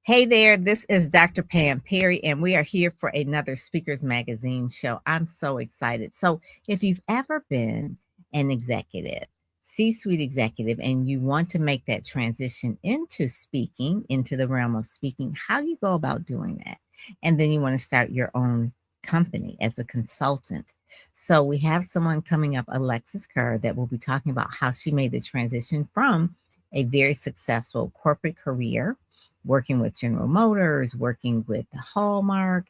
Hey there, this is Dr. Pam Perry, and we are here for another Speakers Magazine show. I'm so excited. So, if you've ever been an executive, C suite executive, and you want to make that transition into speaking, into the realm of speaking, how do you go about doing that? And then you want to start your own company as a consultant. So, we have someone coming up, Alexis Kerr, that will be talking about how she made the transition from a very successful corporate career working with General Motors, working with the Hallmark,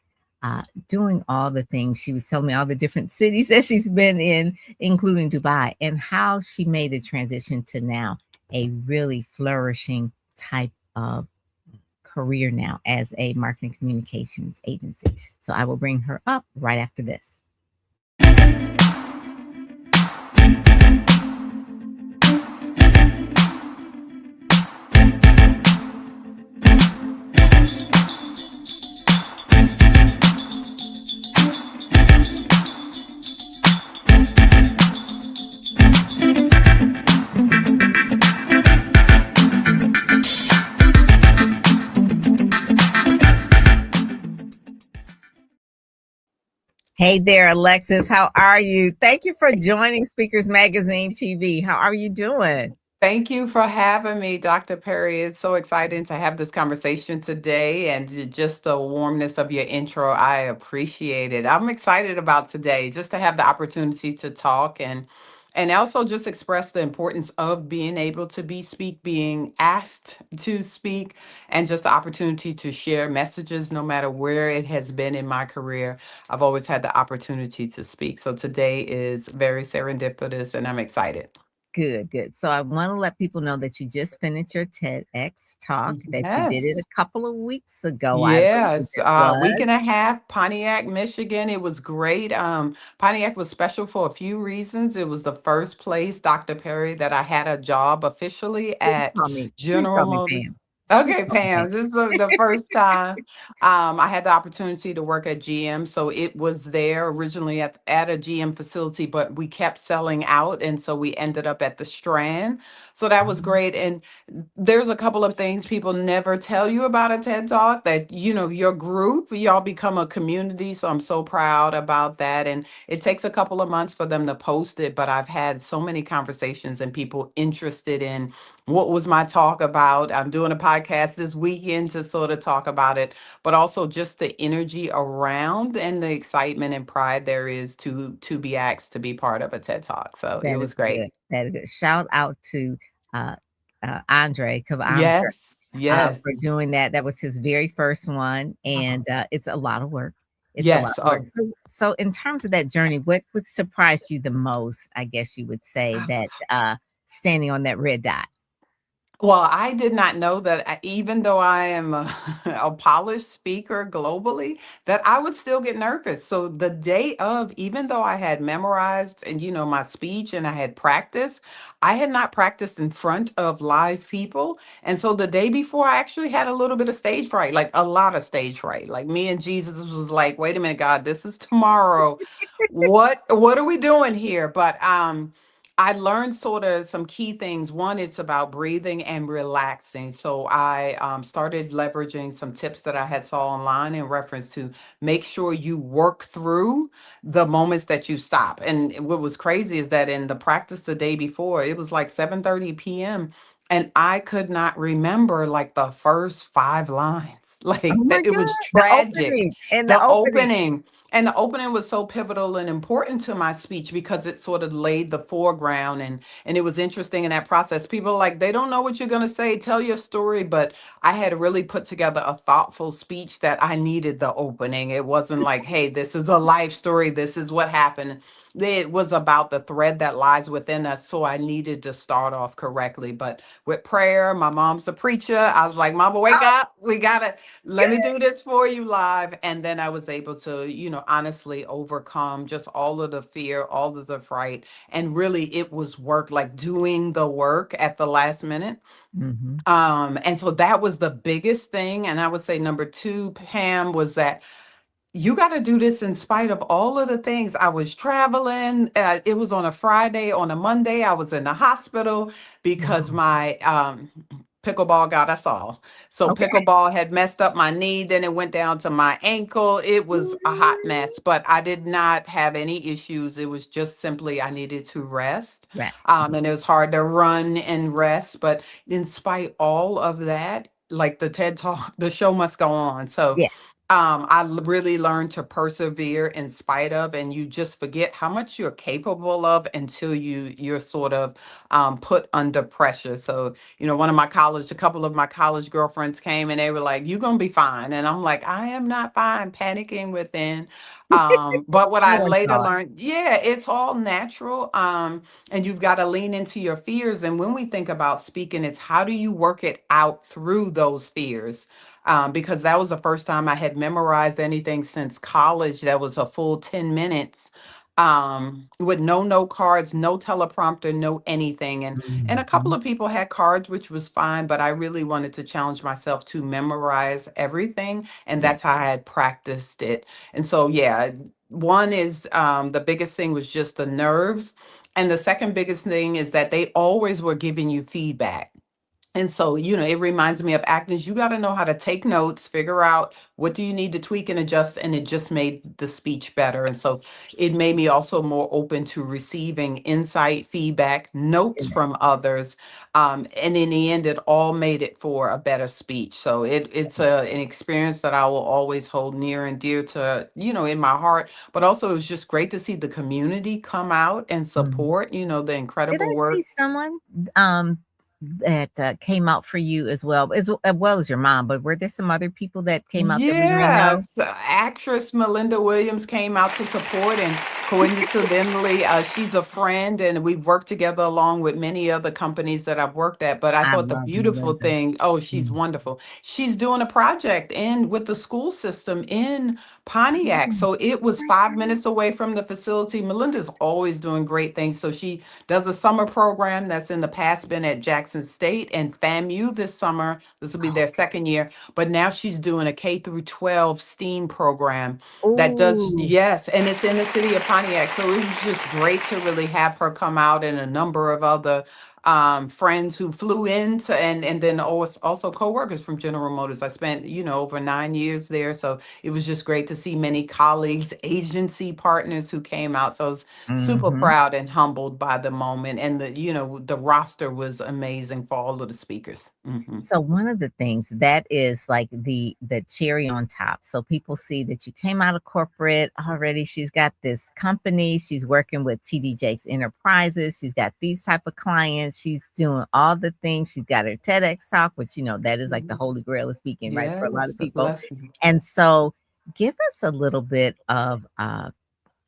doing all the things. She was telling me all the different cities that she's been in, including Dubai, and how she made the transition to now a really flourishing type of career now as a marketing communications agency. So I will bring her up right after this. Hey there, Alexis. How are you? Thank you for joining Speakers Magazine TV. How are you doing? Thank you for having me, Dr. Perry. It's so exciting to have this conversation today and just the warmness of your intro. I appreciate it. I'm excited about today just to have the opportunity to talk and also just express the importance of being able to being asked to speak, and just the opportunity to share messages no matter where it has been in my career. I've always had the opportunity to speak. So today is very serendipitous and I'm excited. Good, good. So I want to let people know that you just finished your TEDx talk, that you did it a Yes. couple of weeks ago, I believe Yes, it week was. and a half, Pontiac, Michigan. It was great. Pontiac was special for a few reasons. It was the first place, Dr. Perry, that I had a job officially at Please General call me Pam. Motors. Please Okay, call me Pam. Pam, this is the first time I had the opportunity to work at GM. So it was there originally at a GM facility, but we kept selling out. And so we ended up at the Strand. So that was great. And there's a couple of things people never tell you about a TED Talk, that, your group, y'all become a community. So I'm so proud about that. And it takes a couple of months for them to post it, but I've had so many conversations and people interested in what was my talk about. I'm doing a podcast this weekend to sort of talk about it, but also just the energy around and the excitement and pride there is to be asked to be part of a TED Talk. So it That was is great. good. That is good. Shout out to uh, Andre, Andre, Yes, for yes, doing that. That was his very first one, and it's a lot of work. It's a lot yes. of work. So in terms of that journey, what would surprise you the most? I guess you would say that standing on that red dot. Well, I did not know that even though I am a polished speaker globally, that I would still get nervous. So the day of, even though I had memorized and my speech and I had practiced, I had not practiced in front of live people. And so the day before, I actually had a little bit of stage fright, like a lot of stage fright. Like me and Jesus was like, "Wait a minute, God, this is tomorrow. What are we doing here?" But I learned sort of some key things. One, it's about breathing and relaxing. So I started leveraging some tips that I had saw online in reference to make sure you work through the moments that you stop. And what was crazy is that in the practice the day before, it was like 7:30 p.m. and I could not remember like the first five lines. Oh Like my that, it was God, the tragic. opening and the The opening. opening. And the opening was so pivotal and important to my speech because it sort of laid the foreground, and it was interesting in that process. People are like, they don't know what you're going to say. Tell your story. But I had really put together a thoughtful speech that I needed the opening. It wasn't like, hey, this is a life story. This is what happened. It was about the thread that lies within us. So I needed to start off correctly. But with prayer, my mom's a preacher. I was like, Mama, wake Oh, up. We got to let me do this for you live. And then I was able to, honestly overcome just all of the fear, all of the fright. And really, it was work, like doing the work at the last minute. hmm And so that was the biggest thing. And I would say number two, Pam, was that you got to do this in spite of all of the things. I was traveling. It was on a Friday. On a Monday, I was in the hospital because wow. pickleball got us all. So Okay. pickleball had messed up my knee, then it went down to my ankle. It was a hot Mm. mess, but I did not have any issues. It was just simply I needed to rest. Rest. And it was hard to run and rest. But in spite all of that, like the TED Talk, the show must go on. So Yes. really learned to persevere in spite of, and you just forget how much you're capable of until you're sort of put under pressure. So, a couple of my college girlfriends came and they were like, "You're gonna be fine," and I'm like, "I am not fine," panicking within. But what No I one later saw it. learned, yeah, it's all natural. And you've got to lean into your fears. And when we think about speaking, it's how do you work it out through those fears? Because that was the first time I had memorized anything since college. That was a full 10 minutes with no note cards, no teleprompter, no anything. And a couple Mhm. of people had cards, which was fine, but I really wanted to challenge myself to memorize everything. And Yes. that's how I had practiced it. And so, yeah, one is the biggest thing was just the nerves. And the second biggest thing is that they always were giving you feedback. And so, it reminds me of actors. You got to know how to take notes, figure out what do you need to tweak and adjust, and it just made the speech better. And so it made me also more open to receiving insight, feedback, notes from others. And in the end, it all made it for a better speech. So an experience that I will always hold near and dear to, in my heart. But also, it was just great to see the community come out and Mhm. support, the Did incredible I see work. someone, um, that, came out for you as well as your mom, but were there some other people that came out that we may know? Yes, actress Melinda Williams came out to support, and coincidentally, she's a friend, and we've worked together along with many other companies that I've worked at. But I I thought the love beautiful Melinda. thing, oh, she's Mm. wonderful. She's doing a project in with the school system in Pontiac. Oh, So it was my 5 minutes away from the facility. Melinda's always doing great things. So she does a summer program that's in the past been at Jackson State and FAMU this summer. This will be their second year, but now she's doing a K through 12 STEAM program that does, Ooh. yes, and it's in the city of Pontiac. So it was just great to really have her come out, and a number of other friends who flew in to, and then also co-workers from General Motors. I spent, over 9 years there. So it was just great to see many colleagues, agency partners who came out. So I was super Mhm. proud and humbled by the moment. And the roster was amazing for all of the speakers. So one of the things that is like the cherry on top. So people see that you came out of corporate already. She's got this company. She's working with TD Jakes Enterprises. She's got these type of clients. She's doing all the things. She's got her TEDx talk, which that is like the Mhm. holy grail of speaking, right, for a lot of Yes, a people. blessing. And so give us a little bit of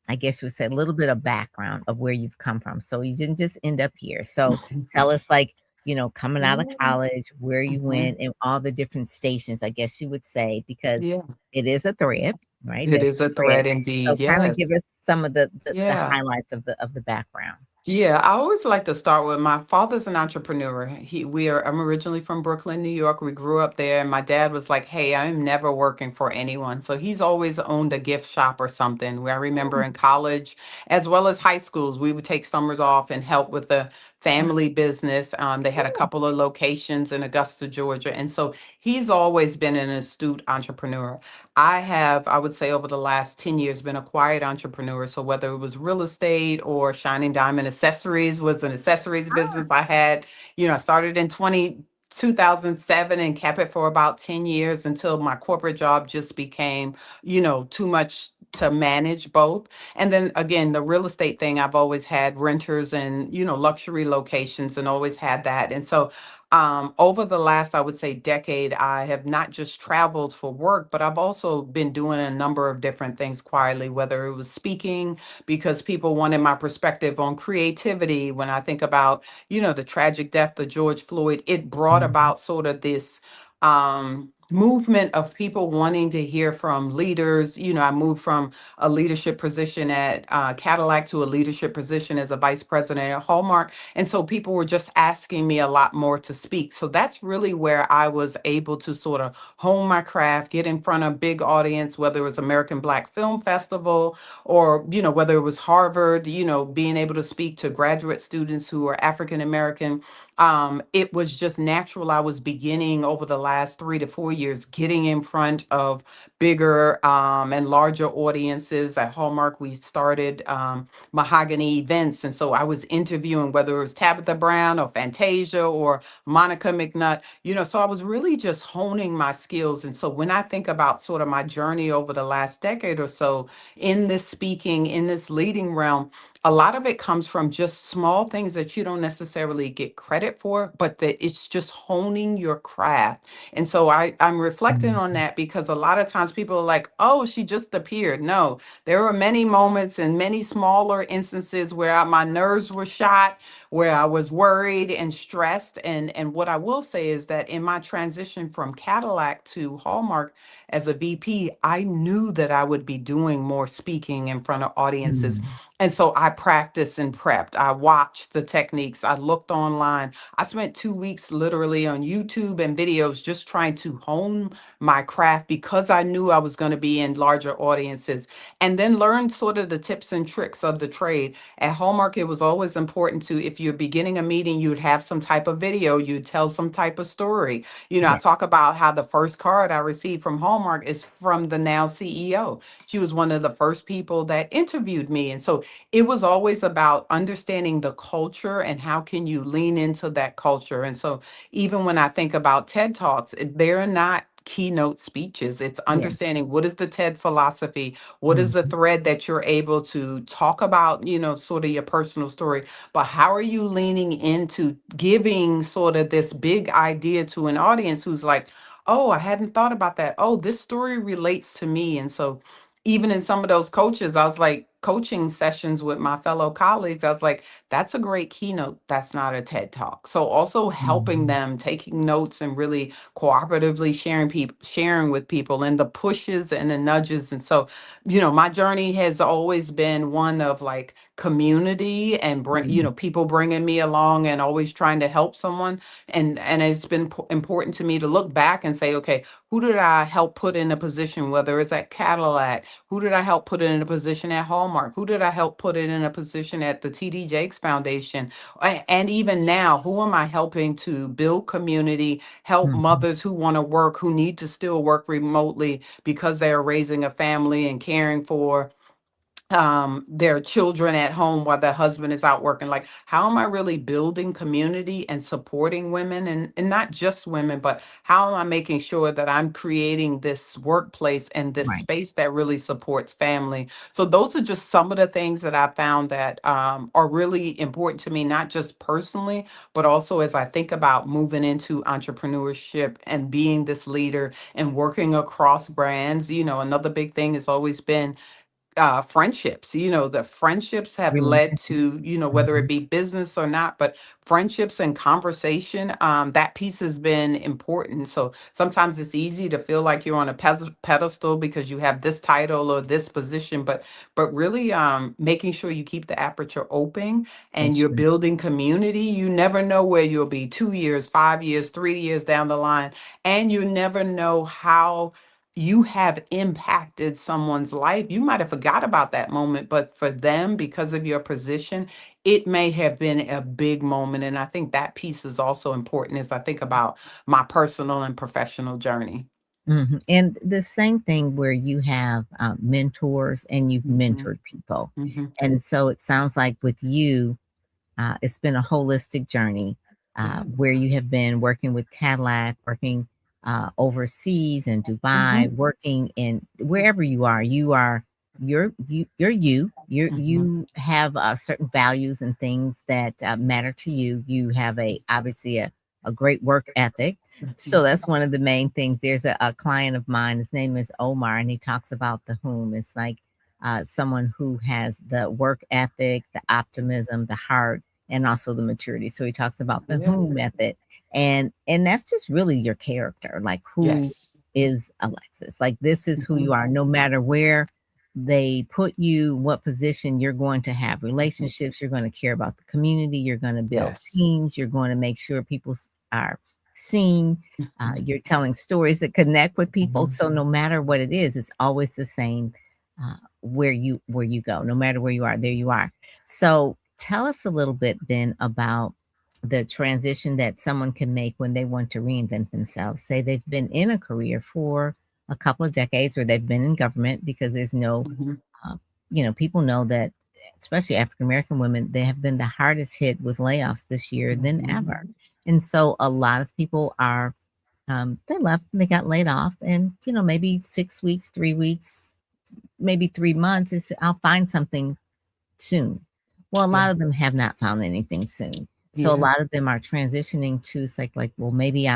I guess you would say a little bit of background of where you've come from. So you didn't just end up here. So tell us, like, coming out of Yeah. college, where you Mhm. went and all the different stations, I guess you would say, because Yeah, it is a thread, right? it That's is the a thread. thread So indeed. kind of give Yes. us some of the Yeah. highlights of the background. Yeah, I always like to start with my father's an entrepreneur. I'm originally from Brooklyn, New York. We grew up there, and my dad was like, "Hey, I'm never working for anyone." So he's always owned a gift shop or something. Where I remember Mm, in college, as well as high schools, we would take summers off and help with the family business. They had a cool. couple of locations in Augusta, Georgia, and so he's always been an astute entrepreneur. I would say, over the last 10 years, been a quiet entrepreneur. So whether it was real estate or Shining Diamond Accessories was an accessories business I had, I started in 2007 and kept it for about 10 years until my corporate job just became, too much to manage both. And then again, the real estate thing, I've always had renters and, luxury locations and always had that. And so over the last, I would say, decade, I have not just traveled for work, but I've also been doing a number of different things quietly, whether it was speaking because people wanted my perspective on creativity. When I think about, the tragic death of George Floyd, it brought Mhm. about sort of this. Um, movement of people wanting to hear from leaders. I moved from a leadership position at Cadillac to a leadership position as a vice president at Hallmark. And so people were just asking me a lot more to speak. So that's really where I was able to sort of hone my craft, get in front of big audience, whether it was American Black Film Festival or, whether it was Harvard, being able to speak to graduate students who are African American. It was just natural. I was beginning over the last 3 to 4 years, getting in front of bigger and larger audiences. At Hallmark, we started mahogany events. And so I was interviewing whether it was Tabitha Brown or Fantasia or Monica McNutt, so I was really just honing my skills. And so when I think about sort of my journey over the last decade or so in this speaking, in this leading realm, a lot of it comes from just small things that you don't necessarily get credit for, but that it's just honing your craft. And so I'm reflecting on Mhm. that because a lot of times people are like, oh, she just appeared. No, there were many moments and many smaller instances where my nerves were shot, where I was worried and stressed. And what I will say is that in my transition from Cadillac to Hallmark as a VP, I knew that I would be doing more speaking in front of audiences. Mm. And so I practiced and prepped. I watched the techniques. I looked online. I spent 2 weeks literally on YouTube and videos just trying to hone my craft because I knew I was going to be in larger audiences, and then learn sort of the tips and tricks of the trade. At Hallmark, it was always important to, if you're beginning a meeting, you'd have some type of video, you'd tell some type of story. I Yeah. talk about how the first card I received from Hallmark is from the now CEO. She was one of the first people that interviewed me. And so it was always about understanding the culture and how can you lean into that culture. And so even when I think about TED Talks, they're not keynote speeches. It's Yeah. understanding what is the TED philosophy, what is the Mhm. thread that you're able to talk about, sort of your personal story, but how are you leaning into giving sort of this big idea to an audience who's like, oh, I hadn't thought about that. Oh, this story relates to me. And so even in some of those coaches, I was like, coaching sessions with my fellow colleagues, I was like, that's a great keynote. That's not a TED talk. So also helping Mhm. them, taking notes and really cooperatively sharing with people and the pushes and the nudges. And so, my journey has always been one of like community and Mhm. people bringing me along and always trying to help someone. And it's been important to me to look back and say, okay, who did I help put in a position, whether it's at Cadillac? Who did I help put in a position at Hallmark? Who did I help put in a position at the TD Jakes Foundation? And even now, who am I helping to build community, help Mhm. mothers who want to work, who need to still work remotely because they are raising a family and caring for their children at home while their husband is out working? Like, how am I really building community and supporting women, and not just women, but how am I making sure that I'm creating this workplace and this Right. space that really supports family? So those are just some of the things that I found that are really important to me, not just personally, but also as I think about moving into entrepreneurship and being this leader and working across brands. Another big thing has always been friendships. The friendships have led Relationship. to, whether it Mhm. be business or not, but friendships and conversation, that piece has been important. So sometimes it's easy to feel like you're on a pedestal because you have this title or this position, but really making sure you keep the aperture open and That's you're true. building community. You never know where you'll be 2 years, 5 years, 3 years down the line, and you never know how you have impacted someone's life. You might have forgot about that moment, but for them, because of your position, it may have been a big moment. And I think that piece is also important as I think about my personal and professional journey. Mhm. And the same thing where you have mentors and you've Hmm. mentored people. Hmm. And so it sounds like with you, it's been a holistic journey Yeah. where you have been working with Cadillac, working overseas in Dubai, Hmm. working in wherever you are. You're you. Hmm. You have certain values and things that matter to you. You have obviously a great work ethic. So Yes. that's one of the main things. There's a client of mine. His name is Omar, and he talks about the whom. It's like someone who has the work ethic, the optimism, the heart, and also the maturity. So he talks about the Yeah. who method, and that's just really your character, like who Yes. is Alexis. Like, this is who Mhm. you are, no matter where they put you, what position. You're going to have Mhm. relationships, you're going to care about the community, you're going to build Yes. teams, you're going to make sure people are seen. Mhm. You're telling stories that connect with people. Mhm. So no matter what it is, it's always the same. Where you go, no matter where you are, there you are. So tell us a little bit then about the transition that someone can make when they want to reinvent themselves. Say they've been in a career for a couple of decades, or they've been in government, because there's no, Mhm. uh, people know that, especially African American women, they have been the hardest hit with layoffs this year than Mhm. ever. And so a lot of people are, they left, they got laid off, and, maybe 6 weeks, 3 weeks, maybe 3 months is, I'll find something soon. Well, a Yeah. lot of them have not found anything soon. So a Yeah. lot of them are transitioning to, it's like, well, maybe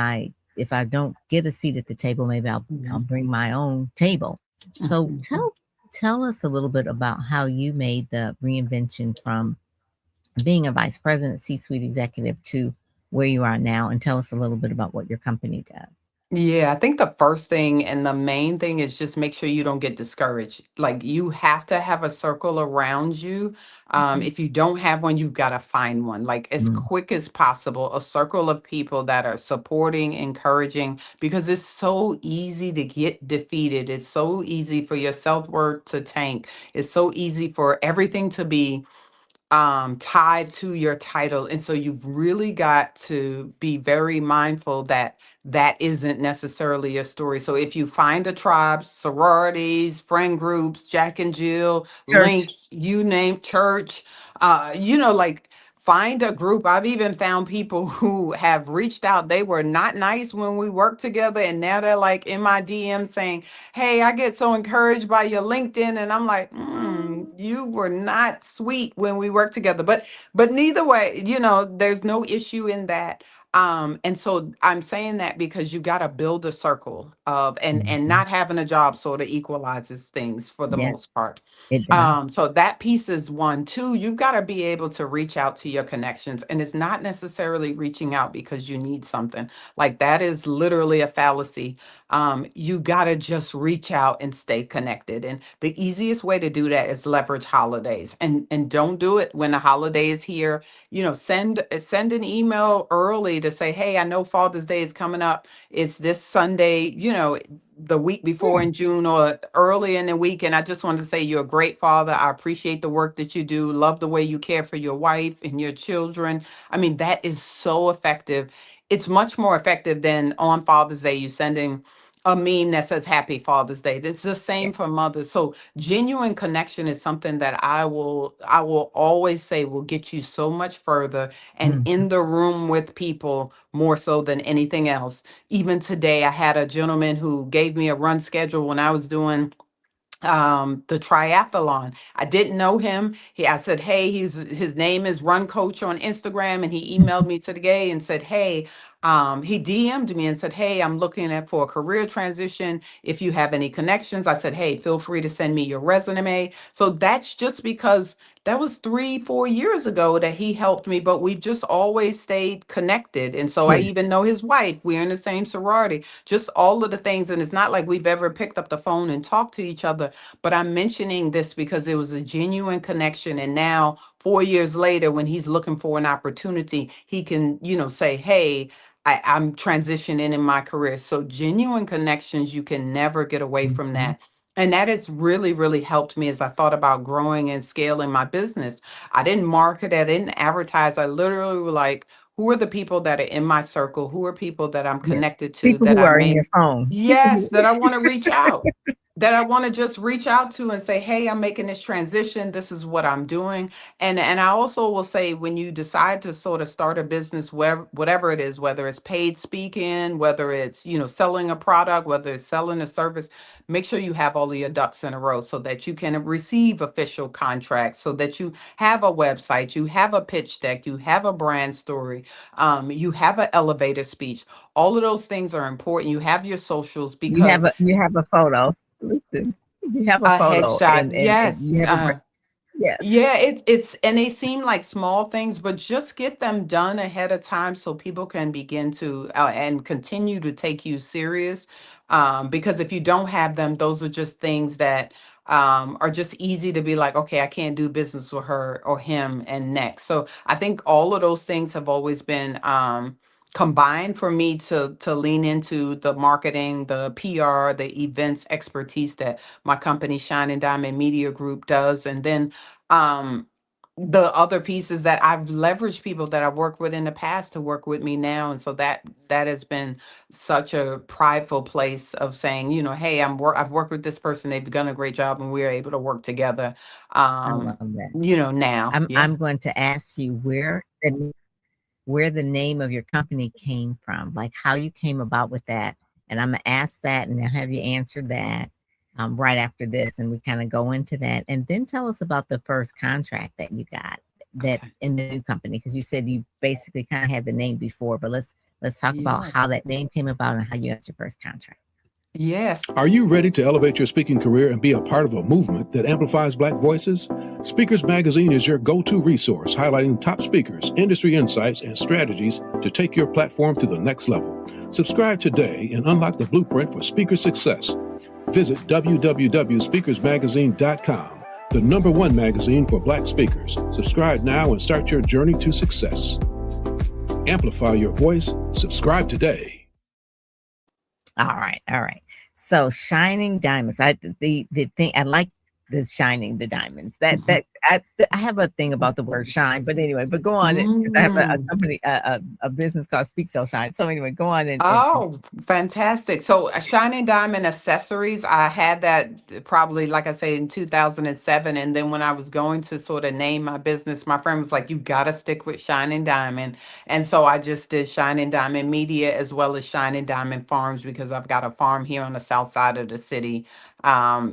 if I don't get a seat at the table, maybe I'll Mhm. bring my own table. So Mhm. tell us a little bit about how you made the reinvention from being a vice president, C-suite executive, to where you are now, and tell us a little bit about what your company does. Yeah, I think the first thing and the main thing is just make sure you don't get discouraged. Like you have to have a circle around you. Okay. If you don't have one, you've got to find one, like as Mm, quick as possible, a circle of people that are supporting, encouraging, because it's so easy to get defeated. It's so easy for your self-worth to tank. It's so easy for everything to be tied to your title. And so you've really got to be very mindful that that isn't necessarily your story. So if you find a tribe, sororities, friend groups, Jack and Jill, church. links, you name church, like find a group. I've even found people who have reached out. They were not nice when we worked together. And now they're like in my DM saying, hey, I get so encouraged by your LinkedIn. And I'm like, Oh, you were not sweet when we worked together. But neither way, there's no issue in that. And so I'm saying that because you got to build a circle of and mhm. not having a job sort of equalizes things for the Yeah, most part. it does. So that piece is one. Two, you've got to be able to reach out to your connections. And it's not necessarily reaching out because you need something. Like that is literally a fallacy. You got to just reach out and stay connected. And the easiest way to do that is leverage holidays. And don't do it when the holiday is here. Send an email early to say, hey, I know Father's Day is coming up. It's this Sunday, the week before Yeah, in June or early in the week. And I just wanted to say you're a great father. I appreciate the work that you do. Love the way you care for your wife and your children. I mean, that is so effective. It's much more effective than on Father's Day, you sending a meme that says Happy Father's Day. It's the yeah. same for mothers. So genuine connection is something that I will always say will get you so much further and Mhm. in the room with people more so than anything else. Even today, I had a gentleman who gave me a run schedule when I was doing the triathlon. I didn't know him. I said, hey, his name is Run Coach on Instagram, and he emailed me today and said, hey, he DM'd me and said, hey, I'm looking at for a career transition. If you have any connections, I said, hey, feel free to send me your resume. So that's just because that was 3, 4 years ago that he helped me, but we've just always stayed connected. And so I Yeah. even know his wife. We're in the same sorority, just all of the things. And it's not like we've ever picked up the phone and talked to each other, but I'm mentioning this because it was a genuine connection. And now, 4 years later, when he's looking for an opportunity, he can, say, hey, I'm transitioning in my career. So, genuine connections, you can never get away from Mhm. that. And that has really, really helped me as I thought about growing and scaling my business. I didn't market, I didn't advertise. I literally were like, who are the people that are in my circle? Who are people that I'm Yeah. connected to People that who I are in may, your phone. People yes, who that I want to reach out, that I want to just reach out to and say, hey, I'm making this transition. This is what I'm doing. And I also will say when you decide to sort of start a business, whatever it is, whether it's paid speaking, whether it's, selling a product, whether it's selling a service, make sure you have all of your ducks in a row so that you can receive official contracts, so that you have a website, you have a pitch deck, you have a brand story, you have an elevator speech. All of those things are important. You have your socials because you have a photo. Listen, you have a a photo, headshot, and yes. you have a Yes. Yeah, it's and they seem like small things, but just get them done ahead of time so people can begin to and continue to take you serious. Because if you don't have them, those are just things that are just easy to be like, okay, I can't do business with her or him and next. So I think all of those things have always been combined for me to lean into the marketing, the PR, the events expertise that my company Shine and Diamond Media Group does, and then um the other pieces that I've leveraged people that I've worked with in the past to work with me now. And so that has been such a prideful place of saying, hey, I've worked with this person, they've done a great job and we're able to work together. I love that. Now. I'm Yeah. going to ask you where the name of your company came from, like how you came about with that. And I'm gonna ask that and I'll have you answer that right after this, and we kind of go into that. And then tell us about the first contract that you got that Okay. in the new company, because you said you basically kind of had the name before, but let's talk about Yeah. how that name came about and how you got your first contract. Yes. Are you ready to elevate your speaking career and be a part of a movement that amplifies Black voices? Speakers Magazine is your go-to resource highlighting top speakers, industry insights, and strategies to take your platform to the next level. Subscribe today and unlock the blueprint for speaker success. Visit www.speakersmagazine.com, the #1 magazine for Black speakers. Subscribe now and start your journey to success. Amplify your voice. Subscribe today. All right, all right. So shining diamonds. The thing I like the shining the diamonds. I have a thing about the word shine, but anyway, but go on because I have a Mm. company a business called Speak Sell Shine. So anyway, go on and Oh, fantastic. So, Shining Diamond Accessories, I had that probably, like I say, in 2007. And then when I was going to sort of name my business, my friend was like, you got to stick with Shining Diamond. And so I just did Shining Diamond Media as well as Shining Diamond Farms because I've got a farm here on the south side of the city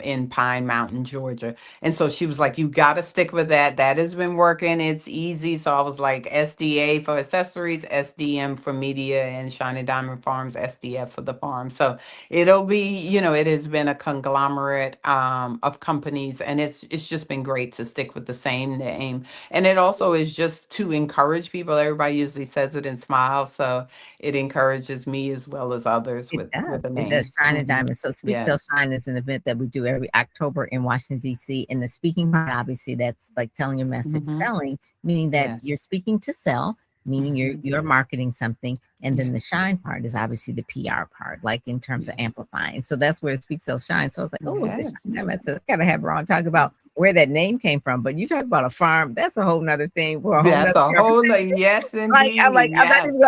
in Pine Mountain, Georgia. And so she was like, you got to stick with that. That has been working. It's easy. So I was like, SDA for accessories, SDM for media, and Shiny Diamond Farms, SDF for the farm. So it'll be, it has been a conglomerate of companies, and it's just been great to stick with the same name. And it also is just to encourage people. Everybody usually says it and smiles. So it encourages me as well as others it with does. the It does. name. Shine and Mhm. Diamond. So Speak Sell Yes. Shine is an event that we do every October in Washington, D.C. And the speaking part, obviously, that's like telling your message, Hmm. selling, meaning that you're Yes. speaking to sell, meaning Hmm. you're marketing something. And then the Yes. shine part is obviously the PR part, like in terms of Yes. amplifying. So that's where Speak Sell Shine. So I was like, oh, the Yes. Shine Diamond. So I gotta have her on talk about where that name came from. But you talk about a farm, that's a whole nother thing for a whole That's nother a whole yes, I'm like, indeed. Yes.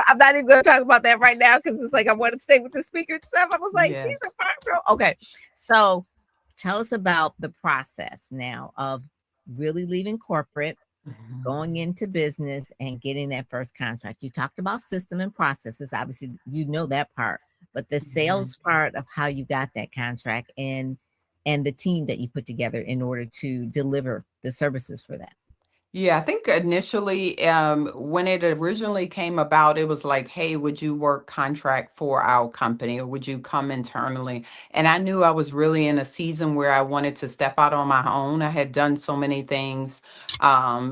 I'm not even gonna talk about that right now because it's like I want to stay with the speaker and stuff. I was like, she's a Yes. farm girl. Okay. So tell us about the process now of really leaving corporate, Mhm. going into business and getting that first contract. You talked about system and processes. Obviously, you know that part, but the Mhm. sales part of how you got that contract and the team that you put together in order to deliver the services for that. Yeah, I think initially, when it originally came about, it was like, hey, would you work contract for our company or would you come internally? And I knew I was really in a season where I wanted to step out on my own. I had done so many things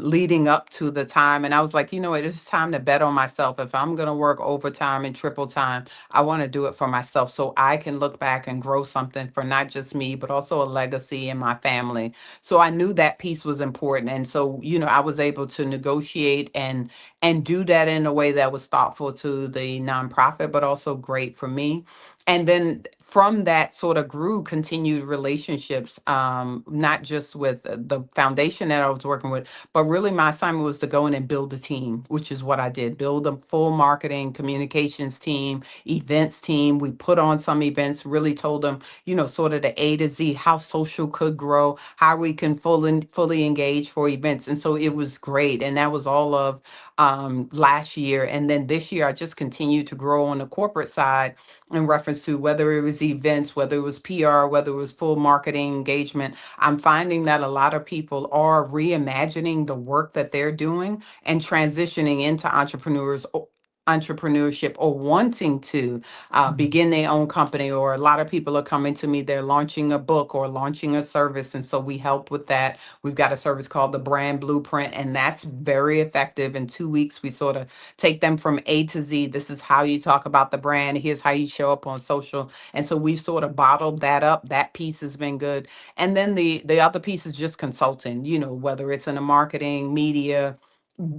leading up to the time. And I was like, it's time to bet on myself. If I'm going to work overtime and triple time, I want to do it for myself so I can look back and grow something for not just me, but also a legacy in my family. So I knew that piece was important. And so, I was able to negotiate and do that in a way that was thoughtful to the nonprofit, but also great for me. And then from that sort of grew continued relationships, not just with the foundation that I was working with, but really my assignment was to go in and build a team, which is what I did. Build a full marketing communications team, events team. We put on some events, really told them, sort of the A to Z, how social could grow, how we can fully engage for events. And so it was great. And that was all of last year. And then this year, I just continued to grow on the corporate side in reference to whether it was events, whether it was PR, whether it was full marketing engagement. I'm finding that a lot of people are reimagining the work that they're doing and transitioning into entrepreneurs entrepreneurship or wanting to Mhm. begin their own company, or a lot of people are coming to me, they're launching a book or launching a service. And so we help with that. We've got a service called the Brand Blueprint, and that's very effective. In 2 weeks, we sort of take them from A to Z. This is how you talk about the brand. Here's how you show up on social. And so we've sort of bottled that up. That piece has been good. And then the other piece is just consulting, whether it's in the marketing, media,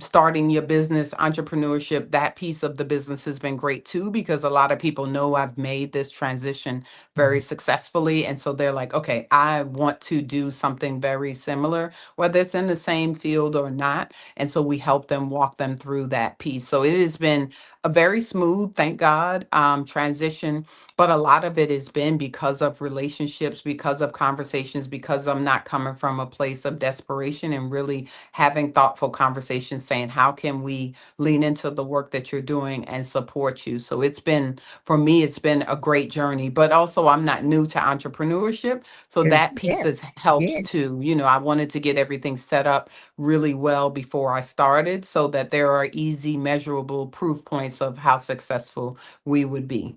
starting your business, entrepreneurship. That piece of the business has been great too, because a lot of people know I've made this transition very Mhm. successfully. And so they're like, okay, I want to do something very similar, whether it's in the same field or not. And so we help them, walk them through that piece. So it has been a very smooth, thank God, transition. But a lot of it has been because of relationships, because of conversations, because I'm not coming from a place of desperation, and really having thoughtful conversations saying, how can we lean into the work that you're doing and support you? So it's been, for me, it's been a great journey. But also, I'm not new to entrepreneurship. So You're that piece yes, helps yes. too. I wanted to get everything set up really well before I started, so that there are easy, measurable proof points of how successful we would be.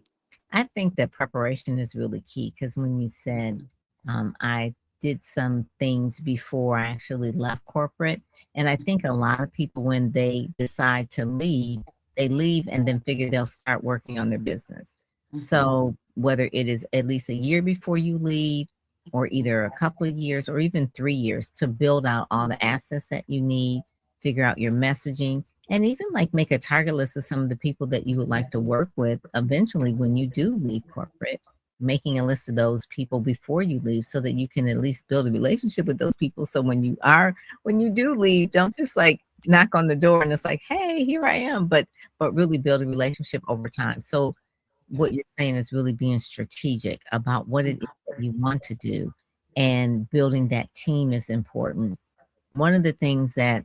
I think that preparation is really key because when you said, I did some things before I actually left corporate, and I think a lot of people, when they decide to leave, they leave and then figure they'll start working on their business. Mhm. So whether it is at least a year before you leave, or either a couple of years, or even 3 years to build out all the assets that you need, figure out your messaging, and even like make a target list of some of the people that you would like to work with eventually when you do leave corporate, making a list of those people before you leave so that you can at least build a relationship with those people. So when you do leave, don't just like knock on the door and it's like, hey, here I am, but really build a relationship over time. So what you're saying is really being strategic about what it is that you want to do, and building that team is important. One of the things that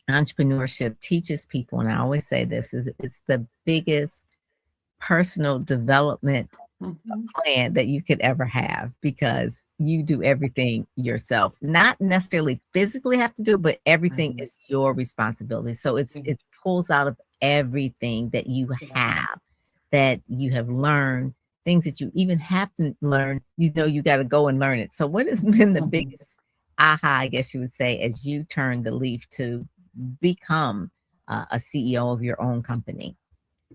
entrepreneurship teaches people, and I always say this, is it's the biggest personal development Mhm. plan that you could ever have, because you do everything yourself. Not necessarily physically have to do it, but everything Mhm. is your responsibility. So Mhm. it pulls out of everything that you have learned, things that you even have to learn, you got to go and learn it. So what has been the Mhm. biggest aha, I guess you would say, as you turn the leaf to become a CEO of your own company?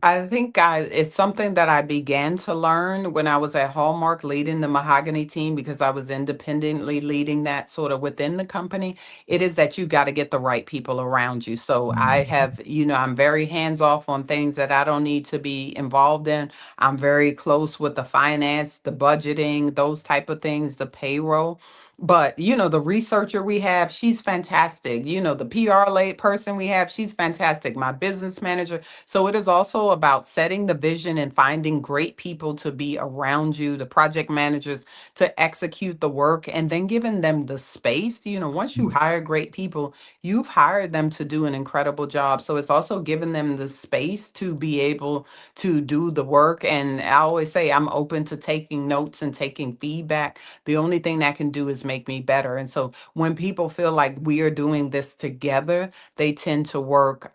I think it's something that I began to learn when I was at Hallmark leading the Mahogany team, because I was independently leading that sort of within the company. It is that you got to get the right people around you. So I Mhm. have, I'm very hands off on things that I don't need to be involved in. I'm very close with the finance, the budgeting, those type of things, the payroll. But, the researcher we have, she's fantastic. The PR late person we have, she's fantastic. My business manager. So it is also about setting the vision and finding great people to be around you, the project managers to execute the work, and then giving them the space. Once you hire great people, you've hired them to do an incredible job. So it's also giving them the space to be able to do the work. And I always say I'm open to taking notes and taking feedback. The only thing that can do is make me better. And so when people feel like we are doing this together, they tend to work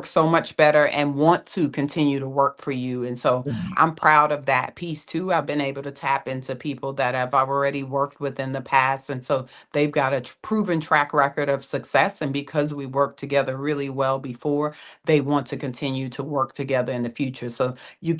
so much better and want to continue to work for you. And so Right. I'm proud of that piece too. I've been able to tap into people that I've already worked with in the past. And so they've got a proven track record of success. And because we worked together really well before, they want to continue to work together in the future. So you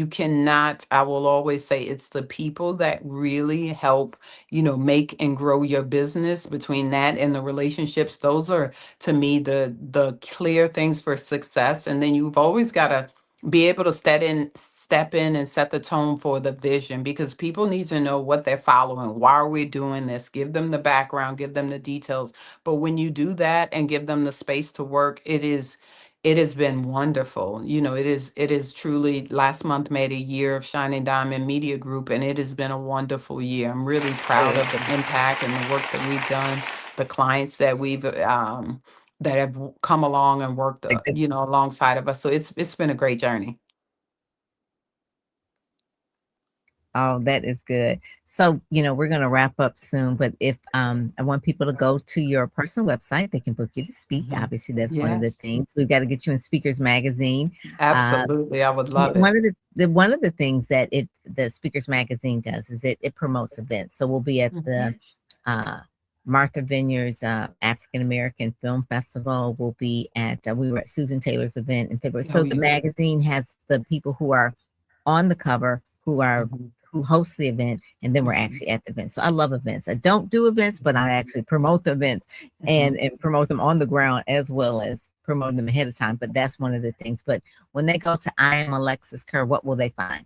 cannot, I will always say it's the people that really help, make and grow your business. Between that and the relationships, those are, to me, the clear things for success. And then you've always got to be able to step in and set the tone for the vision, because people need to know what they're following. Why are we doing this? Give them the background, give them the details. But when you do that and give them the space to work, it has been wonderful. It is truly, last month made a year of Shining Diamond Media Group, and it has been a wonderful year. I'm really proud of the impact and the work that we've done, the clients that have come along and worked, The good alongside of us. So it's been a great journey. Oh, that is good. So, we're going to wrap up soon, but if I want people to go to your personal website, they can book you to speak. Mhm. Obviously, that's one of the Yes, things. We've got to get you in Speakers Magazine. absolutely. I would love it. One of the things that the Speakers Magazine does is it promotes events. So we'll be at the Mhm. Martha Vineyard's African American Film Festival. We'll be at we were at Susan Taylor's event in February. Oh, So the yeah. magazine has the people who are on the cover Mhm. who host the event, and then we're Mhm. actually at the event. So I love events. I don't do events, but I actually promote the events and Mhm. promote them on the ground as well as promote them ahead of time. But that's one of the things. But when they go to I am Alexis Kerr, what will they find?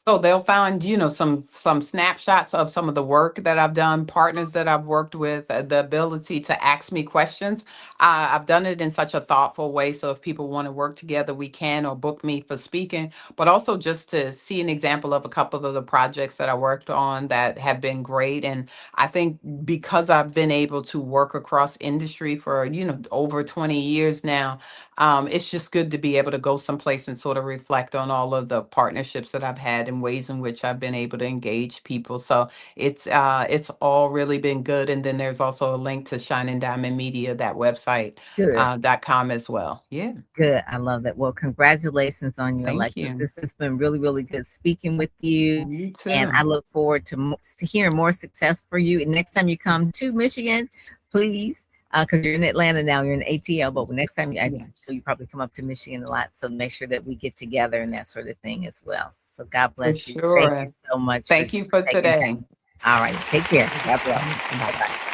So they'll find, some snapshots of some of the work that I've done, partners that I've worked with, the ability to ask me questions. I've done it in such a thoughtful way. So if people want to work together, we can, or book me for speaking, but also just to see an example of a couple of the projects that I worked on that have been great. And I think because I've been able to work across industry for, over 20 years now, it's just good to be able to go someplace and sort of reflect on all of the partnerships that I've had and ways in which I've been able to engage people. So it's all really been good. And then there's also a link to Shining Diamond Media, that website, Good. .com as well. Yeah. Good. I love that. Well, congratulations on you, Thank Alexis. you. This has been really, really good speaking with you. You And I too. look forward to hearing more success for you. And next time you come to Michigan, please, because you're in Atlanta now, you're in ATL, but next time I know you Yes, probably come up to Michigan a lot. So make sure that we get together and that sort of thing as well. So God for bless you. Thank you sure. so much for Thank you for taking time. today. All right. Take care. God bless. Bye Bye. bye.